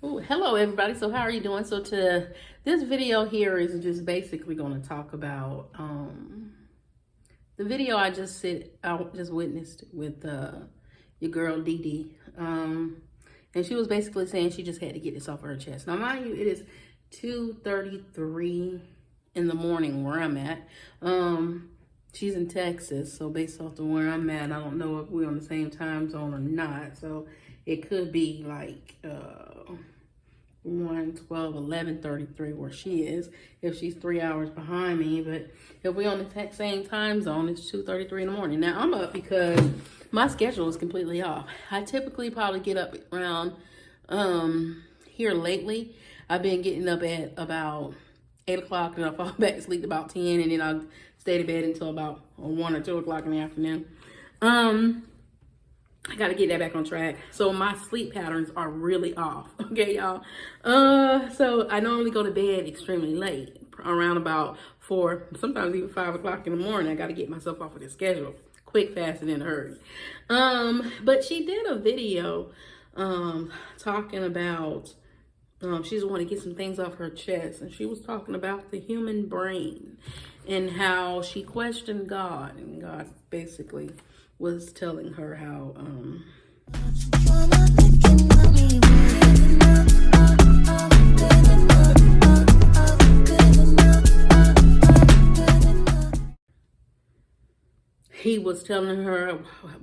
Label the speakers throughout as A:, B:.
A: Ooh, hello everybody. So how are you doing? So this video here is just basically going to talk about the video I just witnessed with your girl Dee Dee. And she was basically saying she just had to get this off her chest. Now mind you, it is 2:33 in the morning where I'm at. She's in Texas, so based off of where I'm at, I don't know if we're on the same time zone or not. So it could be like 1, 12, 11:33 where she is, if she's 3 hours behind me. But if we're on the same time zone, it's 2:33 in the morning. Now I'm up because my schedule is completely off. I typically probably get up around here lately. I've been getting up at about 8 o'clock, and I fall back to sleep about 10, and then I'll stay to bed until about 1 or 2 o'clock in the afternoon. I got to get that back on track. So my sleep patterns are really off. Okay, y'all. So I normally go to bed extremely late, around about 4, sometimes even 5 o'clock in the morning. I got to get myself off of this schedule quick, fast, and in a hurry. But she did a video talking about she just wanted to get some things off her chest, and she was talking about the human brain and how she questioned God, and God basically was telling her how he was telling her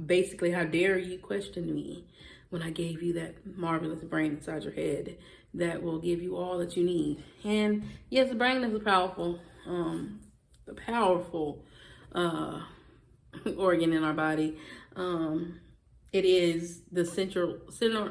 A: basically, how dare you question me when I gave you that marvelous brain inside your head that will give you all that you need. And yes, the brain is a powerful organ in our body. It is the center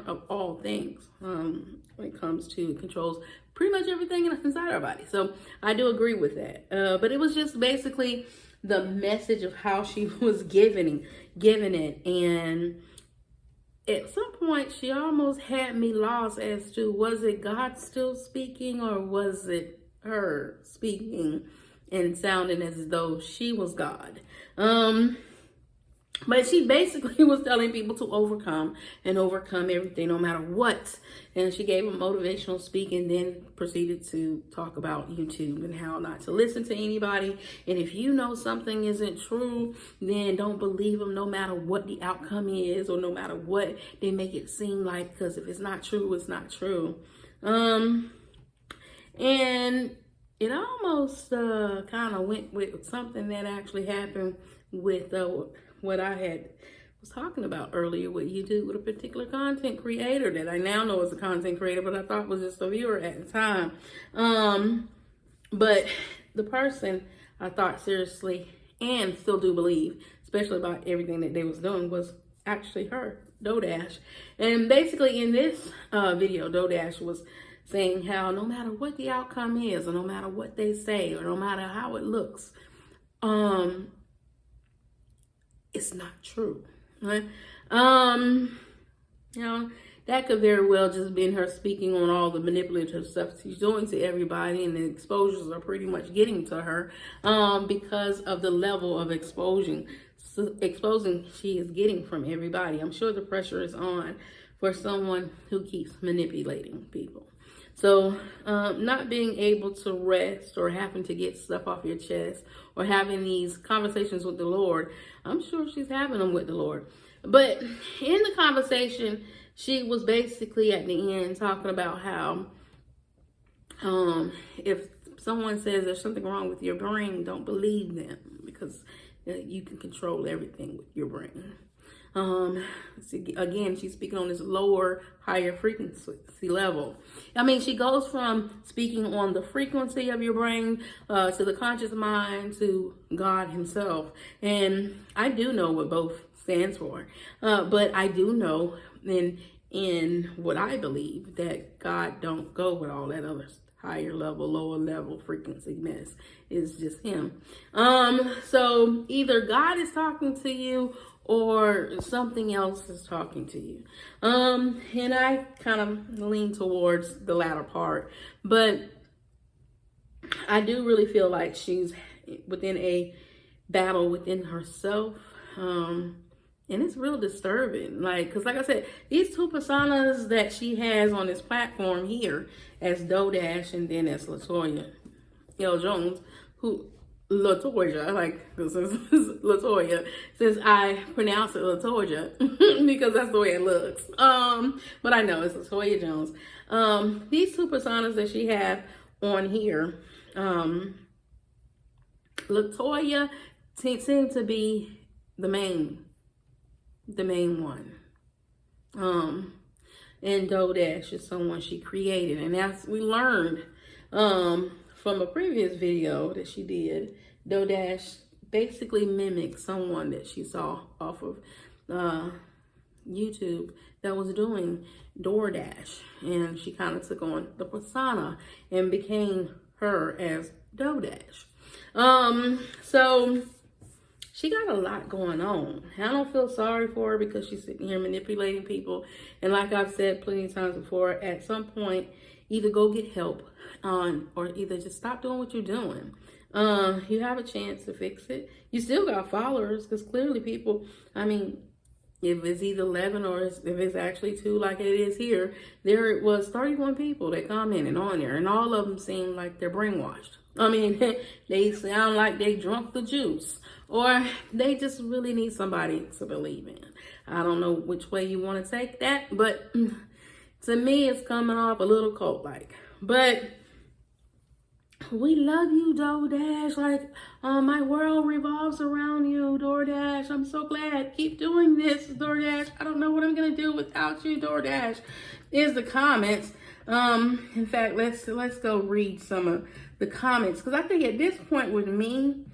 A: of all things when it comes to, it controls pretty much everything inside our body. So I do agree with that. But it was just basically the message of how she was giving it. And at some point, she almost had me lost as to, was it God still speaking, or was it her speaking and sounding as though she was God? But she basically was telling people to overcome everything, no matter what. And she gave a motivational speak, and then proceeded to talk about YouTube and how not to listen to anybody. And if you know something isn't true, then don't believe them, no matter what the outcome is, or no matter what they make it seem like, because if it's not true, it's not true. And it almost kind of went with something that actually happened with what I was talking about earlier with YouTube, with a particular content creator that I now know is a content creator, but I thought was just a viewer at the time. But the person I thought seriously, and still do believe, especially about everything that they was doing, was actually her, DoDash. And basically in this video, DoDash was saying how no matter what the outcome is, or no matter what they say, or no matter how it looks, it's not true, right? You know, that could very well just been her speaking on all the manipulative stuff she's doing to everybody, and the exposures are pretty much getting to her because of the level of exposing she is getting from everybody. I'm sure the pressure is on for someone who keeps manipulating people. So not being able to rest, or having to get stuff off your chest, or having these conversations with the Lord, I'm sure she's having them with the Lord. But in the conversation, she was basically at the end talking about how if someone says there's something wrong with your brain, don't believe them, because you can control everything with your brain. Again, she's speaking on this lower, higher frequency level. I mean, she goes from speaking on the frequency of your brain to the conscious mind, to God himself. And I do know what both stands for. But I do know in what I believe, that God don't go with all that other higher level, lower level frequency mess. It's just him. So either God is talking to you, or something else is talking to you. And I kind of lean towards the latter part, but I do really feel like she's within a battle within herself. And it's real disturbing. Like, because like I said, these two personas that she has on this platform here as Dodash and then as Latoya L. Jones, Latoya, like, this is Latoya, since I pronounce it Latoya, because that's the way it looks. But I know it's Latoya Jones. These two personas that she have on here, Latoya seemed to be the main one. And Dodash is someone she created. And as we learned from a previous video that she did, Dodash basically mimicked someone that she saw off of YouTube that was doing DoorDash. And she kind of took on the persona and became her as Dodash. So she got a lot going on. I don't feel sorry for her because she's sitting here manipulating people. And like I've said plenty of times before, at some point, either go get help or either just stop doing what you're doing. You have a chance to fix it. You still got followers because clearly people, I mean, if it's either 11 or if it's actually 2 like it is here, there was 31 people that commented on there and all of them seem like they're brainwashed. I mean, they sound like they drunk the juice or they just really need somebody to believe in. I don't know which way you want to take that, but to me, it's coming off a little cult-like. But we love you, DoorDash. Like, my world revolves around you, DoorDash. I'm so glad. Keep doing this, DoorDash. I don't know what I'm going to do without you, DoorDash. Is the comments. In fact, let's go read some of the comments. Because I think at this point with me,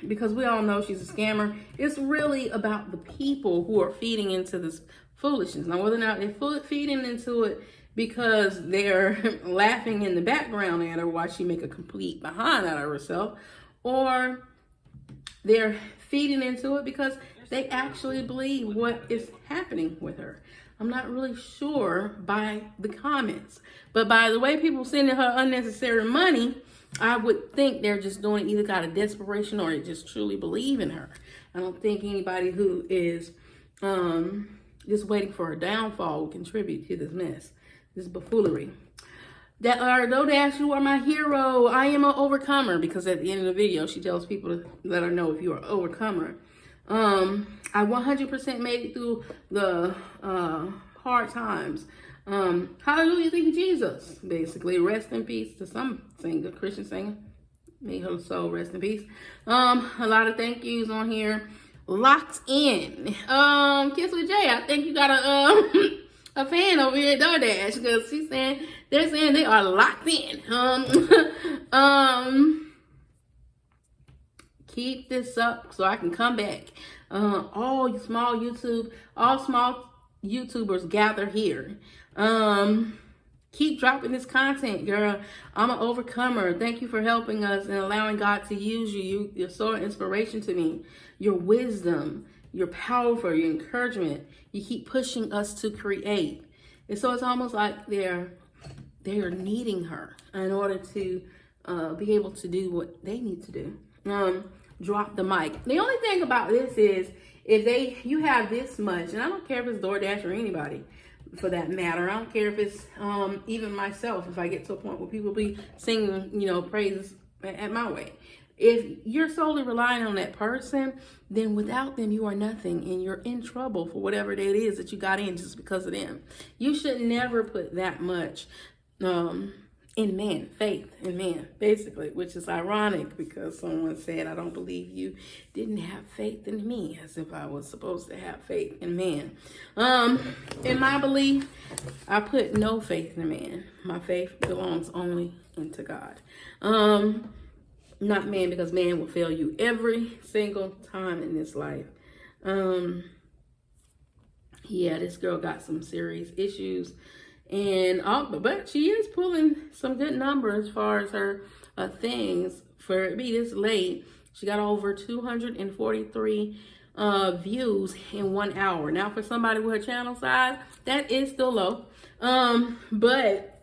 A: because we all know she's a scammer, it's really about the people who are feeding into this foolishness. Now, whether or not they're feeding into it because they're laughing in the background at her while she make a complete behind out of herself, or they're feeding into it because they actually believe what is happening with her. I'm not really sure by the comments, but by the way people sending her unnecessary money, I would think they're just doing it either out of desperation or they just truly believe in her. I don't think anybody who is just waiting for her downfall will contribute to this mess. This buffoonery. That are DoorDash, you are my hero. I am an overcomer, because at the end of the video, she tells people to let her know if you're an overcomer. I 100% made it through the hard times. Hallelujah, thank you, Jesus. Basically, rest in peace to some singer, Christian singer. May her soul rest in peace. A lot of thank yous on here. Locked in. Kiss with Jay. I think you got a fan over here at DoorDash because they're saying they are locked in. Keep this up so I can come back. All small YouTubers gather here. Keep dropping this content, girl. I'm an overcomer. Thank you for helping us and allowing God to use you. You're so an inspiration to me. Your wisdom, your powerful, your encouragement. You keep pushing us to create. And so it's almost like they're needing her in order to be able to do what they need to do. Drop the mic. The only thing about this is if you have this much, and I don't care if it's DoorDash or anybody for that matter. I don't care if it's even myself, if I get to a point where people be singing, praises at my way. If you're solely relying on that person, then without them, you are nothing and you're in trouble for whatever it is that you got in just because of them. You should never put that much in man, faith in man, basically, which is ironic because someone said, I don't believe you didn't have faith in me, as if I was supposed to have faith in man. In my belief, I put no faith in man. My faith belongs only into God. Not man, because man will fail you every single time in this life. Yeah, this girl got some serious issues. And but she is pulling some good numbers as far as her things. For it to be this late, she got over 243 views in 1 hour. Now, for somebody with her channel size, that is still low. But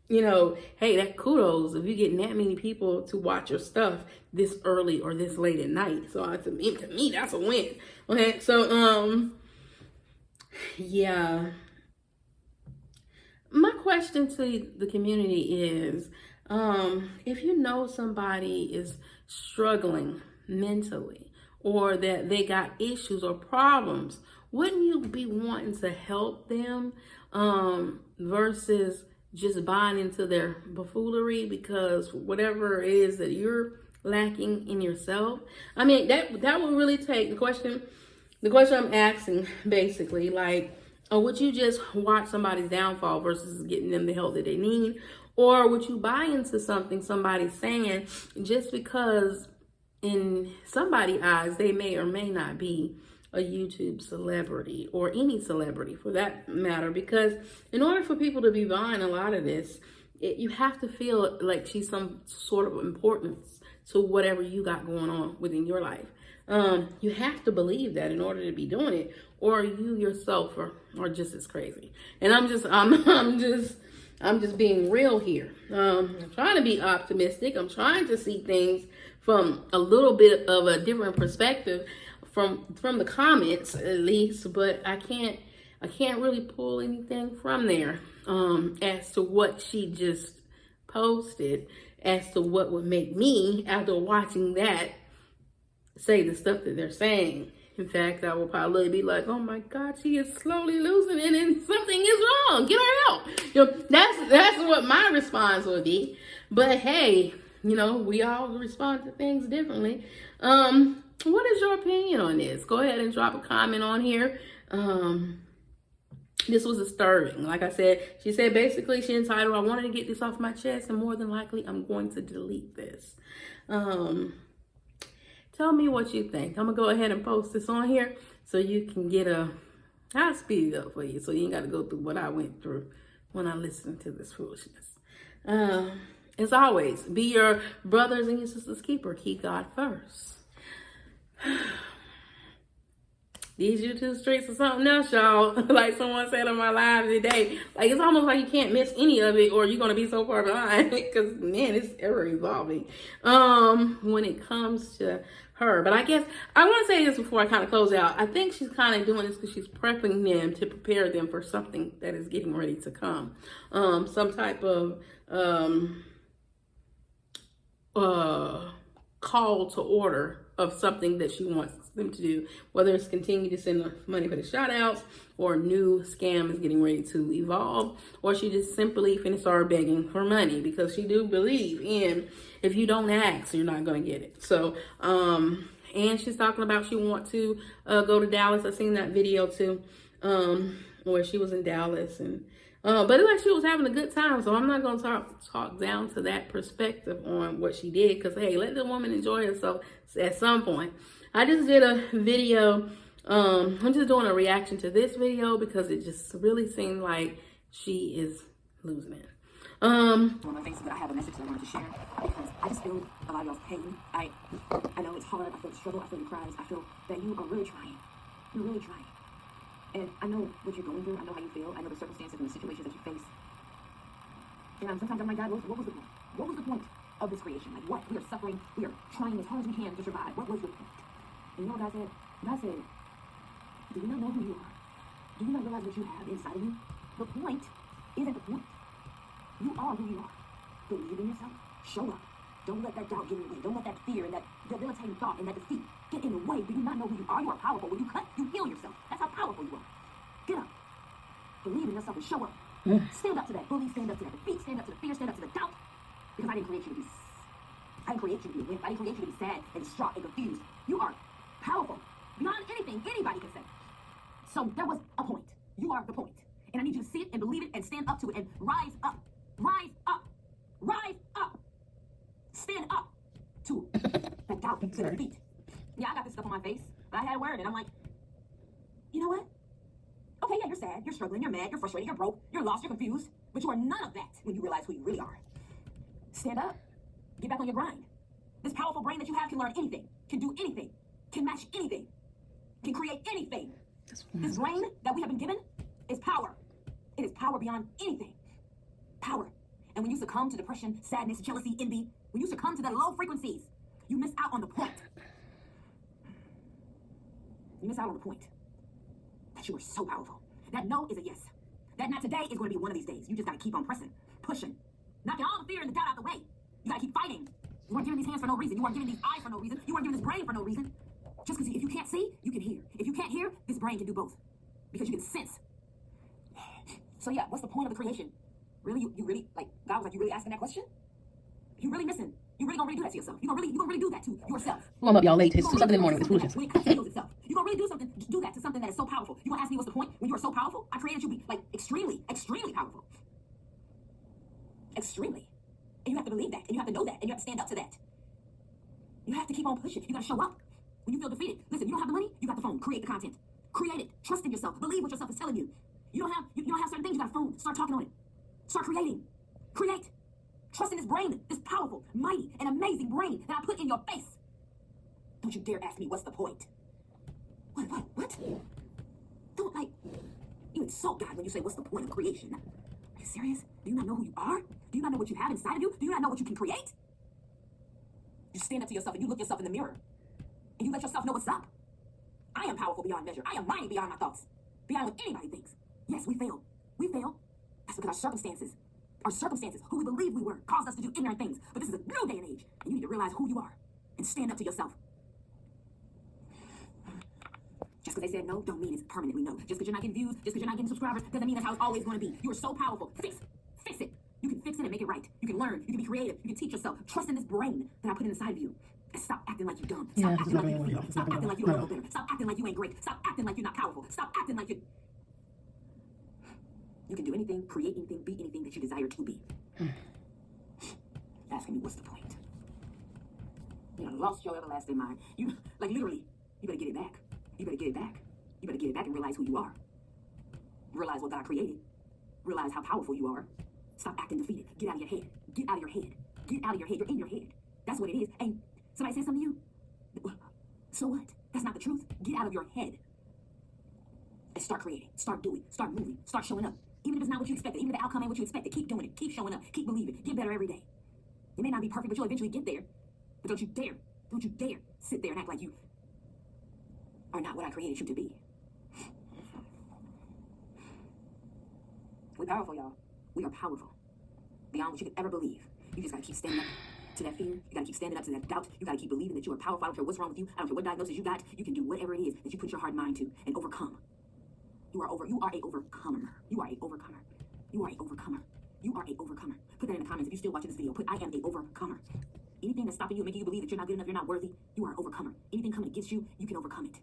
A: hey, that kudos if you're getting that many people to watch your stuff this early or this late at night. So to me, that's a win. Okay, so Yeah. My question to the community is, if you know somebody is struggling mentally or that they got issues or problems, wouldn't you be wanting to help them versus just buying into their buffoonery because whatever it is that you're lacking in yourself? I mean, that would really take the question I'm asking basically, like, or would you just watch somebody's downfall versus getting them the help that they need? Or would you buy into something somebody's saying just because in somebody's eyes they may or may not be a YouTube celebrity or any celebrity for that matter? Because in order for people to be buying a lot of this, you have to feel like she's some sort of importance to whatever you got going on within your life. You have to believe that in order to be doing it, or you yourself are just as crazy. And I'm just being real here. I'm trying to be optimistic. I'm trying to see things from a little bit of a different perspective from the comments at least, but I can't really pull anything from there as to what she just posted, as to what would make me, after watching that, say the stuff that they're saying. In fact, I will probably be like, oh my God, she is slowly losing it and something is wrong. Get her out. You know, that's what my response would be. But hey, you know, we all respond to things differently. What is your opinion on this? Go ahead and drop a comment on here. This was disturbing. Like I said, she said basically she entitled, I wanted to get this off my chest and more than likely I'm going to delete this. Tell me what you think. I'm gonna go ahead and post this on here so you can get I'll speed it up for you so you ain't got to go through what I went through when I listened to this foolishness. As always, be your brothers and your sisters' keeper. Keep God first. These YouTube streets are something else, y'all. Like someone said on my live today, like it's almost like you can't miss any of it or you're going to be so far behind because, man, it's ever evolving when it comes to her. But I guess I want to say this before I kind of close out. I think she's kind of doing this because she's prepping them to prepare them for something that is getting ready to come. Some type of call to order of something that she wants them to do, whether it's continue to send money for the shout outs or a new scam is getting ready to evolve, or she just simply finna start begging for money because she do believe in if you don't ask, you're not going to get it. So, and she's talking about she want to go to Dallas. I seen that video too, where she was in Dallas and but it like she was having a good time, so I'm not going to talk down to that perspective on what she did because, hey, let the woman enjoy herself at some point. I just did a video. I'm just doing a reaction to this video because it just really seemed like she is losing it.
B: One of the things that I have a message that I wanted to share because I just feel a lot of y'all's pain. I know it's hard. I feel the struggle. I feel your cries. I feel that you are really trying. You're really trying. And I know what you're going through. I know how you feel. I know the circumstances and the situations that you face. And sometimes I'm like, God, what was the point? What was the point of this creation? Like, what? We are suffering. We are trying as hard as we can to survive. What was the point? And you know what God said? God said, do you not know who you are? Do you not realize what you have inside of you? The point isn't the point. You are who you are. Believe in yourself. Show up. Don't let that doubt get in the way. Don't let that fear and that debilitating thought and that defeat get in the way. Do you not know who you are? You are powerful. When you cut, you heal yourself. That's how powerful you are. Get up. Believe in yourself and show up. Stand up to that bully. Stand up to that defeat. Stand up to the fear. Stand up to the doubt. Because I didn't create you to be I didn't create you to be a wimp. I didn't create you to be sad and distraught and confused. You are powerful beyond anything anybody can say. So there was a point. You are the point. And I need you to see it and believe it and stand up to it and rise up. Rise up. Rise up. Stand up to the doubt, to the defeat. Yeah, I got this stuff on my face, but I had a word and I'm like, you know what? Okay, yeah, you're sad, you're struggling, you're mad, you're frustrated, you're broke, you're lost, you're confused, but you are none of that when you realize who you really are. Stand up. Get back on your grind. This powerful brain that you have can learn anything, can do anything, can match anything, can create anything. This brain that we have been given is power. It is power beyond anything. Power. And when you succumb to depression, sadness, jealousy, envy, when you succumb to the low frequencies, you miss out on the point. You miss out on the point. that you are so powerful. That no is a yes. That not today is going to be one of these days. You just got to keep on pressing, pushing, knocking all the fear and the doubt out the way. You got to keep fighting. You weren't given these hands for no reason. You weren't given these eyes for no reason. You weren't given this brain for no reason. Just because if you can't see, you can hear. If you can't hear, this brain can do both. Because you can sense. So yeah, what's the point of the creation? Really, you really, like, God was like, you really asking that question? You really missing? You really gonna really do that to yourself? You gonna really do that to yourself?
A: Well, I'm up y'all late. It's 2 something in the morning. It's foolishness.
B: When it conceals itself, you gonna really do that to something that is so powerful. You gonna ask me what's the point? When you are so powerful, I created you to be like extremely powerful. Extremely. And you have to believe that, and you have to know that, and you have to stand up to that. You have to keep on pushing. You gotta show up. When you feel defeated, listen, you don't have the money, you got the phone. Create the content. Create it. Trust in yourself. Believe what yourself is telling you. You don't have certain things, you got a phone. Start talking on it. Start creating. Create. Trust in this brain, this powerful, mighty, and amazing brain that I put in your face. Don't you dare ask me what's the point. What? Don't, like, you insult God when you say what's the point of creation. Are you serious? Do you not know who you are? Do you not know what you have inside of you? Do you not know what you can create? You stand up to yourself and you look yourself in the mirror. And you let yourself know what's up. I am powerful beyond measure. I am mighty beyond my thoughts. Beyond what anybody thinks. Yes, we fail. We fail. That's because our circumstances, who we believe we were, caused us to do ignorant things. But this is a new day and age. And you need to realize who you are. And stand up to yourself. Just because they said no, don't mean it's permanently no. Just because you're not getting views, just because you're not getting subscribers, doesn't mean that's how it's always going to be. You are so powerful. Fix it. You can fix it and make it right. You can learn. You can be creative. You can teach yourself. Trust in this brain that I put inside of you. And stop acting like you're dumb. Stop acting like you're weak. Stop acting like you don't know better. Stop acting like you ain't great. Stop acting like you're not powerful. Stop acting like you can do anything, create anything, be anything that you desire to be. Asking me what's the point? You know, lost your everlasting mind. You, like, literally, you better get it back. You better get it back. You better get it back and realize who you are. Realize what God created. Realize how powerful you are. Stop acting defeated. Get out of your head. Get out of your head. Get out of your head. You're in your head. That's what it is. And somebody said something to you? So what? That's not the truth. Get out of your head. And start creating. Start doing. Start moving. Start showing up. Even if it's not what you expected. Even if the outcome ain't what you expected. Keep doing it. Keep showing up. Keep believing. Get better every day. It may not be perfect, but you'll eventually get there. But don't you dare sit there and act like you are not what I created you to be. We're powerful, y'all. We are powerful. Beyond what you could ever believe. You just gotta keep standing up to that fear. You gotta keep standing up to that doubt. You gotta keep believing that you are powerful. I don't care what's wrong with you. I don't care what diagnosis you got. You can do whatever it is that you put your heart and mind to and overcome. You are a overcomer. You are a overcomer. You are a overcomer. You are a overcomer. Put that in the comments if you're still watching this video. Put I am a overcomer. Anything that's stopping you and making you believe that you're not good enough, you're not worthy, you are an overcomer. Anything coming against you, you can overcome it.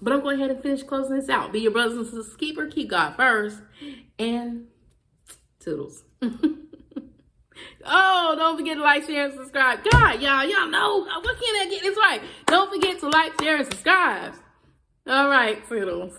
A: But I'm going ahead and finish closing this out. Be your brothers and sisters keeper. Keep God first. And toodles. Oh, don't forget to like, share, and subscribe. God, y'all know. Why can't I get this right? Don't forget to like, share, and subscribe. All right, toodles.